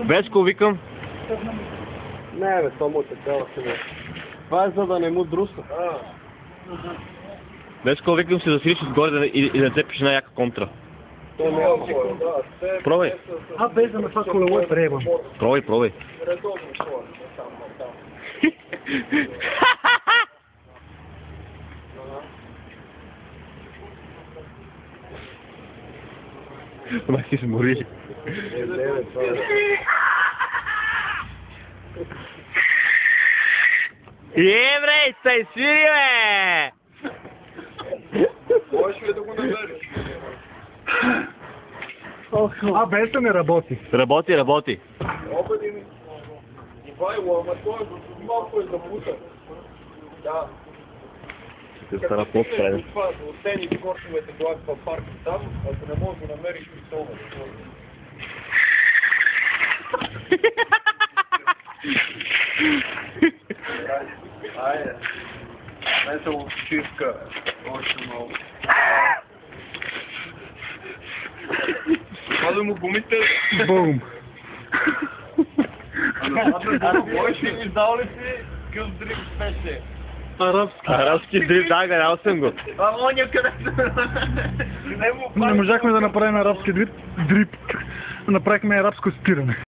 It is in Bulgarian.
Веско, викам. Не, бе, само така сега. Това е за да не му друса. Веско, викам се засилиш отгоре и да цепиш една яка контра. То няма. Пробай. Без да на това колело е приемам. Пробай. Май си смори. Бре, стай свири, бе! Можеш ли да го намериш? Без да не работи. Работи. Обади ми. Ивайло, ама той малко е запутан. Да. Ще стара по-страйна. От тени скоршовете глад в парка там, ако не можеш да намериш пистолна. Айде. Метал чивка. Още много. Мада му гумите. Бум. Можеш ли издал ли си кюздрик спеше? Арабски дрифт, да, гледал съм го. Оня където... Не можахме да направим арабски дрип. Направихме арабско спиране.